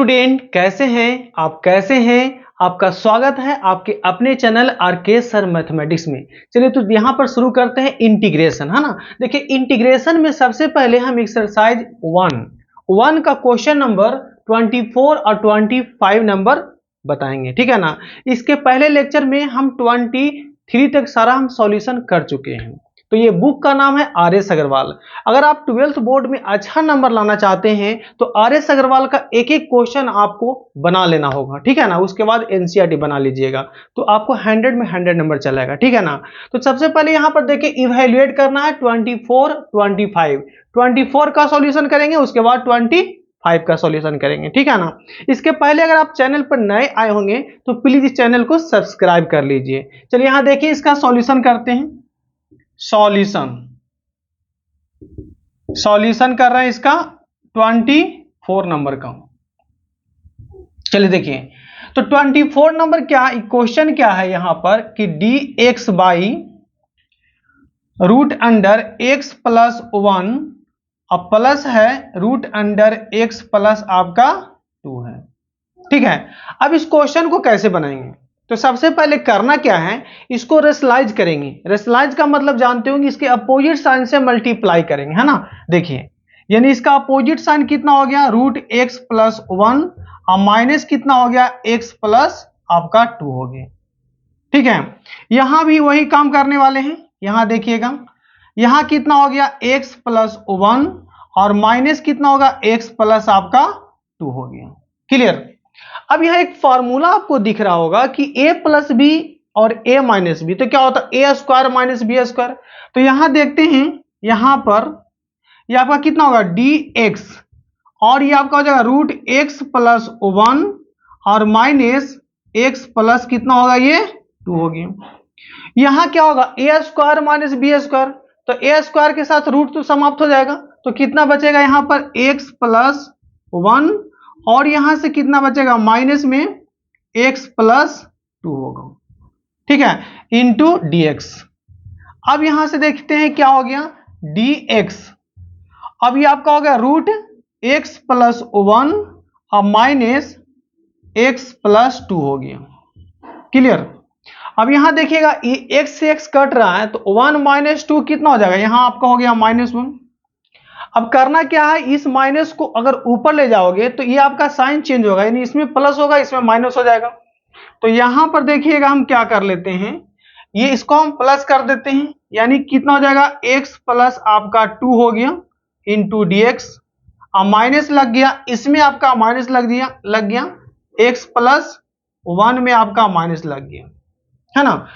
Student, कैसे हैं आप? कैसे हैं? आपका स्वागत है आपके अपने चैनल आरके सर मैथमेटिक्स में। चलिए तो यहाँ पर शुरू करते हैं इंटीग्रेशन, है ना। देखिए इंटीग्रेशन में सबसे पहले हम एक्सरसाइज वन का क्वेश्चन नंबर 24 और 25 नंबर बताएंगे, ठीक है ना। इसके पहले लेक्चर में हम 23 तक सारा हम सॉल्यूशन कर चुके हैं। तो ये बुक का नाम है आर.एस. अग्रवाल। अगर आप 12th बोर्ड में अच्छा नंबर लाना चाहते हैं तो आर.एस. अग्रवाल का एक एक क्वेश्चन आपको बना लेना होगा, ठीक है ना। उसके बाद एनसीईआरटी बना लीजिएगा तो आपको 100 में 100 नंबर चलेगा, ठीक है ना। तो सबसे पहले यहाँ पर देखिए इवैल्यूएट करना है 24 24 का सॉल्यूशन करेंगे, उसके बाद 25 का सॉल्यूशन करेंगे, ठीक है ना। इसके पहले अगर आप चैनल पर नए आए होंगे तो प्लीज इस चैनल को सब्सक्राइब कर लीजिए। चलिए यहाँ देखिए इसका सॉल्यूशन करते हैं। सॉल्यूशन कर रहे हैं इसका 24 नंबर का। चलिए देखिए तो 24 नंबर क्या क्वेश्चन क्या है यहाँ पर कि dx by root under x plus 1 अब प्लस है रूट अंडर x प्लस आपका 2 है, ठीक है। अब इस क्वेश्चन को कैसे बनाएंगे तो सबसे पहले करना क्या है, इसको रेशनलाइज करेंगे। रेशनलाइज का मतलब जानते होंगे, इसके अपोजिट साइन से मल्टीप्लाई करेंगे, है ना। देखिए यानी इसका अपोजिट साइन कितना हो गया रूट एक्स प्लस 1 और माइनस कितना हो गया एक्स प्लस आपका 2 हो गया, ठीक है। यहां भी वही काम करने वाले हैं। यहां देखिएगा यहां कितना हो गया एक्स प्लस 1 और माइनस कितना होगा एक्स प्लस आपका 2 हो गया। क्लियर। अब यहां एक फॉर्मूला आपको दिख रहा होगा कि a प्लस बी और a माइनस बी, तो क्या होता है a square minus B square. तो यहां देखते हैं यहां पर ये आपका कितना होगा dx और ये आपका हो जाएगा रूट एक्स प्लस 1 और माइनस एक्स प्लस कितना होगा ये 2 होगी। यहां क्या होगा a square minus B square, तो a स्क्वायर के साथ रूट तो समाप्त हो जाएगा, तो कितना बचेगा यहां पर x प्लस 1 और यहां से कितना बचेगा माइनस में x प्लस 2 होगा, ठीक है, इंटू dx। अब यहां से देखते हैं क्या हो गया dx, अब ये आपका हो गया रूट x प्लस 1 और माइनस x प्लस 2 हो गया। क्लियर। अब यहां देखिएगा x से x कट रहा है तो 1 माइनस 2 कितना हो जाएगा, यहां आपका हो गया -1। अब करना क्या है, इस माइनस को अगर ऊपर ले जाओगे तो ये आपका साइन चेंज होगा, यानी इसमें प्लस होगा इसमें माइनस हो जाएगा। तो यहां पर देखिएगा हम क्या कर लेते हैं, ये इसको हम प्लस कर देते हैं, यानी कितना हो जाएगा x प्लस आपका 2 हो गया इंटू dx और माइनस लग गया इसमें आपका माइनस लग गया x प्लस 1 में आपका माइनस लग गया, है ना।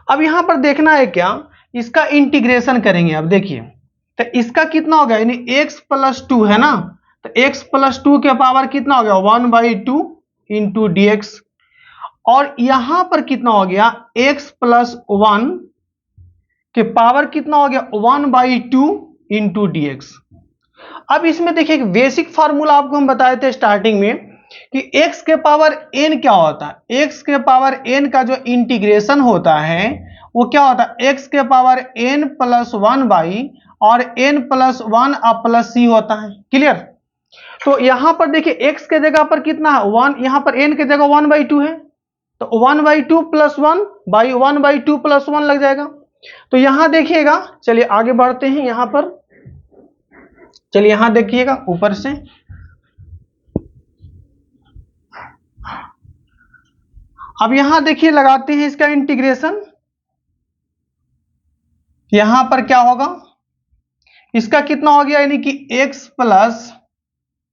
अब यहां पर देखना है क्या, इसका इंटीग्रेशन करेंगे। अब देखिए तो इसका कितना हो गया यानी x प्लस 2 है ना, तो x प्लस 2 के पावर कितना हो गया 1/2 इंटू dx और यहां पर कितना हो गया x प्लस 1 के पावर कितना हो गया 1/2 इंटू dx। अब इसमें देखिए एक बेसिक फार्मूला आपको हम बताए थे स्टार्टिंग में कि x के पावर n क्या होता है, x के पावर n का जो इंटीग्रेशन होता है वो क्या होता है x के पावर n प्लस 1 बाई और n प्लस 1 और प्लस c होता है। क्लियर। तो यहां पर देखिए x के जगह पर कितना है 1, यहां पर n के जगह 1/2 है तो 1/2 प्लस 1 बाई 1/2 प्लस 1 लग जाएगा। तो यहां देखिएगा, चलिए आगे बढ़ते हैं यहां पर। चलिए यहां देखिएगा ऊपर से अब यहां देखिए लगाते हैं इसका इंटीग्रेशन। यहां पर क्या होगा इसका कितना हो गया यानी कि x प्लस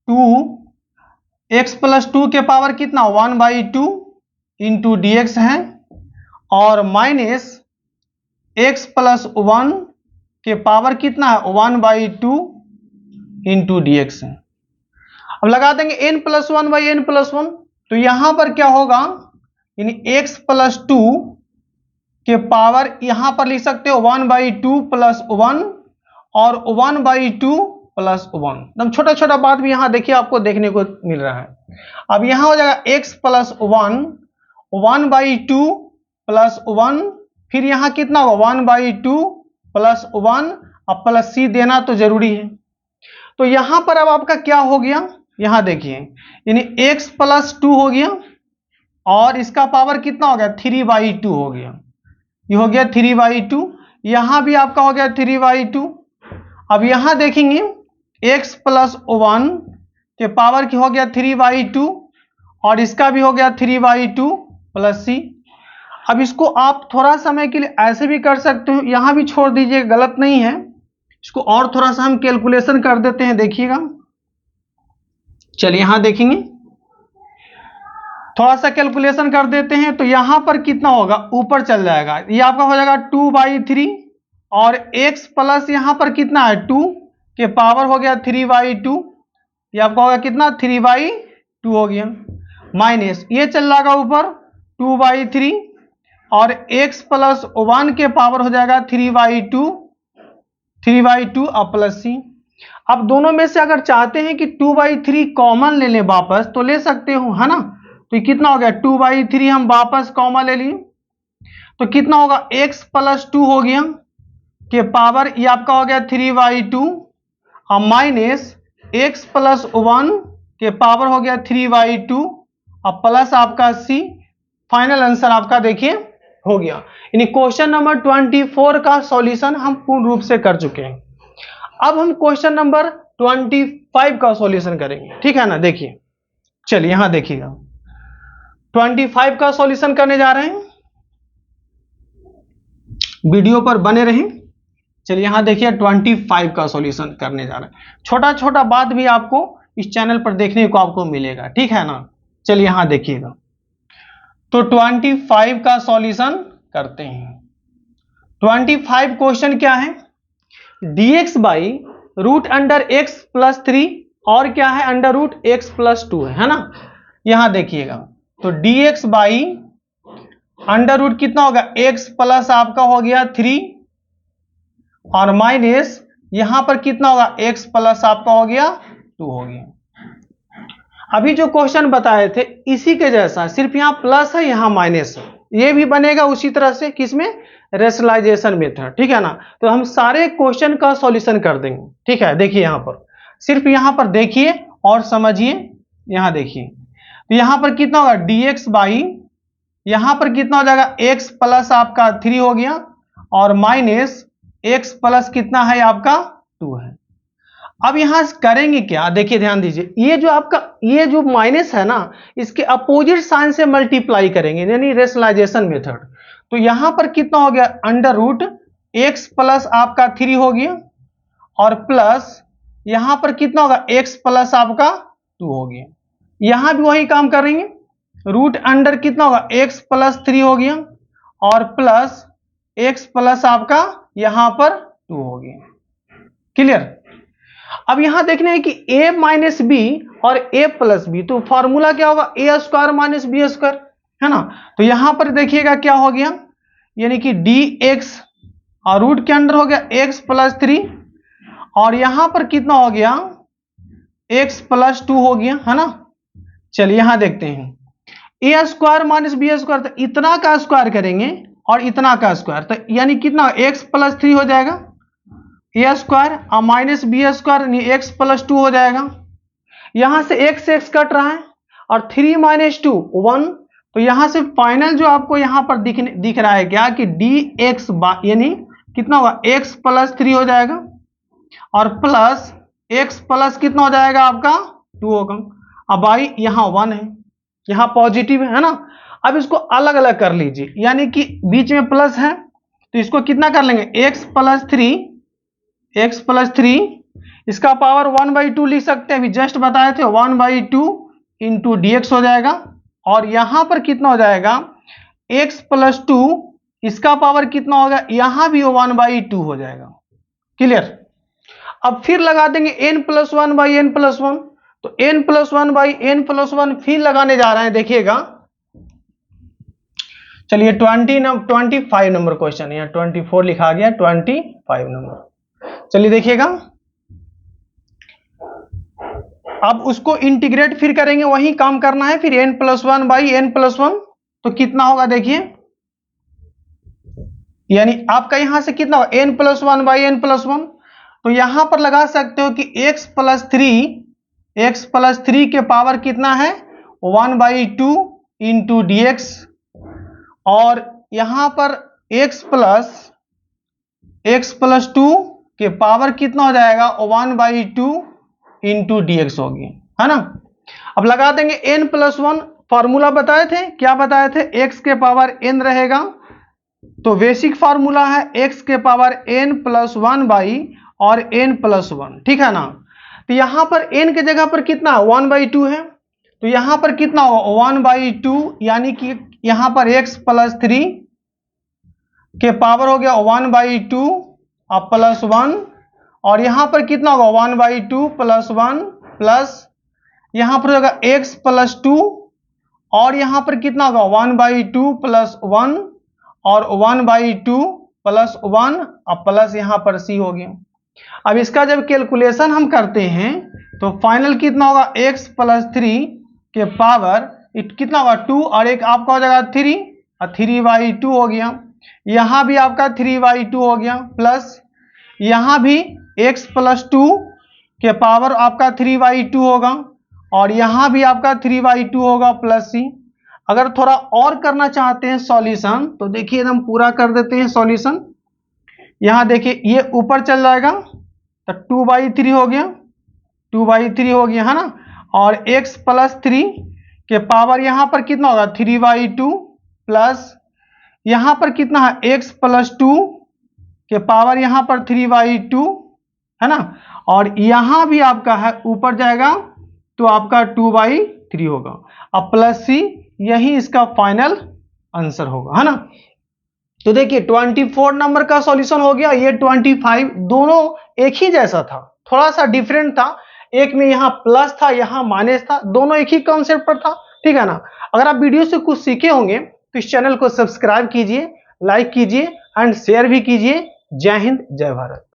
2 के पावर कितना 1/2 इंटू dx है और माइनस x प्लस 1 के पावर कितना है 1/2 इंटू dx है। अब लगा देंगे n plus 1 by n plus 1, तो यहां पर क्या होगा यानी x प्लस 2 के पावर यहां पर लिख सकते हो 1/2 प्लस 1 और 1/2 प्लस 1। एकदम छोटा छोटा बात भी यहां देखिए आपको देखने को मिल रहा है। अब यहां हो जाएगा x प्लस 1 1/2 प्लस 1, फिर यहां कितना होगा 1/2 प्लस 1 और प्लस c देना तो जरूरी है। तो यहां पर अब आपका क्या हो गया यहां देखिए, यानी x प्लस 2 हो गया और इसका पावर कितना हो गया 3/2 हो गया, ये हो गया 3/2। यहां भी आपका हो गया 3/2। अब यहां देखेंगे x प्लस 1 के पावर की हो गया 3/2 और इसका भी हो गया 3/2 प्लस c। अब इसको आप थोड़ा समय के लिए ऐसे भी कर सकते हो, यहां भी छोड़ दीजिए, गलत नहीं है। इसको और थोड़ा सा हम कैलकुलेशन कर देते हैं, देखिएगा। चलिए यहां देखेंगे, थोड़ा सा कैलकुलेशन कर देते हैं तो यहां पर कितना होगा, ऊपर चल जाएगा, ये आपका हो जाएगा 2/3 और x प्लस यहां पर कितना है 2 के पावर हो गया 3/2, ये आपका होगा कितना 3/2 हो गया, माइनस ये चल जाएगा ऊपर 2/3 और x प्लस 1 के पावर हो जाएगा 3/2 और प्लस c। अब दोनों में से अगर चाहते हैं कि 2/3 कॉमन ले लें वापस तो ले सकते हो, है ना। तो ये कितना हो गया 2/3 हम वापस कॉमन ले लिए तो कितना होगा x प्लस 2 हो गया के पावर, ये आपका हो गया 3/2 और माइनस x प्लस 1 के पावर हो गया 3/2 और प्लस आपका c। फाइनल आंसर आपका देखिए हो गया। यानी क्वेश्चन नंबर 24 का सॉल्यूशन हम पूर्ण रूप से कर चुके हैं। अब हम क्वेश्चन नंबर 25 का सॉल्यूशन करेंगे, ठीक है ना। देखिए, चलिए यहां देखिएगा, 25 का सॉल्यूशन करने जा रहे हैं, वीडियो पर बने रहें। चलिए यहां देखिए 25 का सॉल्यूशन करने जा रहे हैं। छोटा छोटा बात भी आपको इस चैनल पर देखने को आपको मिलेगा, ठीक है ना। चलिए यहां देखिएगा, तो 25 का सॉल्यूशन करते हैं। 25 क्वेश्चन क्या है, dx by root under x plus 3 और क्या है अंडर रूट x प्लस 2 है ना। यहां देखिएगा, तो dx बाई अंडर रूट कितना होगा x प्लस आपका हो गया 3 और माइनस यहां पर कितना होगा x प्लस आपका हो गया 2 हो गया। अभी जो क्वेश्चन बताए थे इसी के जैसा, सिर्फ यहां प्लस है यहां माइनस है, ये भी बनेगा उसी तरह से, किसमें रेशनलाइजेशन मेथड, ठीक है ना। तो हम सारे क्वेश्चन का सॉल्यूशन कर देंगे, ठीक है। देखिए यहां पर, सिर्फ यहां पर देखिए और समझिए। यहां देखिए, तो यहां पर कितना होगा dx बाई, यहां पर कितना हो जाएगा x प्लस आपका 3 हो गया और माइनस x प्लस कितना है आपका 2 है। अब यहां करेंगे क्या, देखिए ध्यान दीजिए, ये जो आपका ये जो माइनस है ना, इसके अपोजिट साइन से मल्टीप्लाई करेंगे, यानी रेशनलाइजेशन मेथड। तो यहां पर कितना हो गया अंडर रूट x प्लस आपका 3 हो गया और प्लस यहां पर कितना होगा x प्लस आपका 2 हो गया। यहां भी वही काम करेंगे, रूट अंडर कितना होगा x प्लस 3 हो गया और प्लस x प्लस आपका यहां पर 2 हो गया। क्लियर। अब यहां देखना है कि a माइनस बी और a प्लस बी, तो फॉर्मूला क्या होगा a square minus B square, है ना। तो यहां पर देखिएगा क्या हो गया, यानी कि dx और रूट के अंदर हो गया x प्लस 3 और यहां पर कितना हो गया x प्लस 2 हो गया, है ना। चलिए यहां देखते हैं, a square minus B square, तो इतना का स्क्वायर करेंगे और इतना का स्क्वायर, तो यानी कितना x प्लस 3 हो जाएगा ए स्क्वायर और minus B square X plus 2 हो जाएगा। यहां से x कट रहा है और 3 माइनस 2 1, तो यहां से फाइनल जो आपको यहां पर दिख रहा है क्या कि dx यानी कितना होगा x प्लस 3 हो जाएगा और प्लस x प्लस कितना हो जाएगा आपका 2 होगा। अब भाई यहां 1 है, यहां पॉजिटिव है ना। अब इसको अलग अलग कर लीजिए, यानी कि बीच में प्लस है तो इसको कितना कर लेंगे x प्लस 3, इसका पावर 1/2 लिख सकते हैं, अभी जस्ट बताए थे 1/2 इंटू dx हो जाएगा और यहां पर कितना हो जाएगा x प्लस 2, इसका पावर कितना होगा यहां भी 1/2 हो जाएगा। क्लियर। अब फिर लगा देंगे n प्लस 1/n प्लस 1, तो n प्लस 1/n प्लस 1 फिर लगाने जा रहे हैं, देखिएगा। चलिए 25 नंबर क्वेश्चन, यहाँ 24 लिखा गया, 25 नंबर। चलिए देखिएगा, अब उसको इंटीग्रेट फिर करेंगे, वही काम करना है, फिर n प्लस 1/n प्लस 1, तो कितना होगा देखिए, यानी आपका यहां से कितना होगा n प्लस 1/n प्लस 1, तो यहां पर लगा सकते हो कि x प्लस 3 x प्लस 3 के पावर कितना है 1/2 इंटू डी एक्स, और यहां पर x प्लस 2 के पावर कितना हो जाएगा 1/2 इंटू डी एक्स होगी, है ना। अब लगा देंगे n+1, फॉर्मूला बताए थे, क्या बताए थे, x के पावर n रहेगा, तो बेसिक फार्मूला है x के पावर n+1 बाई और n+1, ठीक है ना। तो यहां पर n के जगह पर कितना 1/2 है, तो यहां पर कितना होगा 1/2, यानी कि यहां पर x प्लस 3 के पावर हो गया 1/2 और प्लस 1, और यहां पर कितना होगा 1/2 प्लस 1 प्लस यहां पर होगा x प्लस 2, और यहां पर कितना होगा 1/2 प्लस 1 और 1/2 प्लस 1 और प्लस यहां पर c हो गया। अब इसका जब कैलकुलेशन हम करते हैं तो फाइनल कितना होगा x प्लस 3 के पावर कितना होगा 2, और एक आपका हो जाएगा 3 और 3/2 हो गया, यहां भी आपका 3/2 हो गया, प्लस यहां भी x प्लस 2 के पावर आपका 3/2 होगा, और यहां भी आपका 3/2 होगा प्लस c। अगर थोड़ा और करना चाहते हैं सॉल्यूशन तो देखिए हम पूरा कर देते हैं सॉल्यूशन। यहां देखिए ये ऊपर चल जाएगा तो 2/3 हो गया, 2/3 हो गया, है ना, और x प्लस 3 के पावर यहां पर कितना होगा 3/2 प्लस यहां पर कितना है x प्लस 2 के पावर यहां पर 3/2, है ना, और यहां भी आपका है ऊपर जाएगा तो आपका 2/3 होगा, अब प्लस c, यही इसका फाइनल आंसर होगा, है ना। तो देखिए 24 नंबर का सॉल्यूशन हो गया, ये 25, दोनों एक ही जैसा था, थोड़ा सा डिफरेंट था, एक में यहां प्लस था यहां माइनस था, दोनों एक ही कॉन्सेप्ट पर था, ठीक है ना। अगर आप वीडियो से कुछ सीखे होंगे तो इस चैनल को सब्सक्राइब कीजिए, लाइक कीजिए एंड शेयर भी कीजिए। जय हिंद, जय भारत।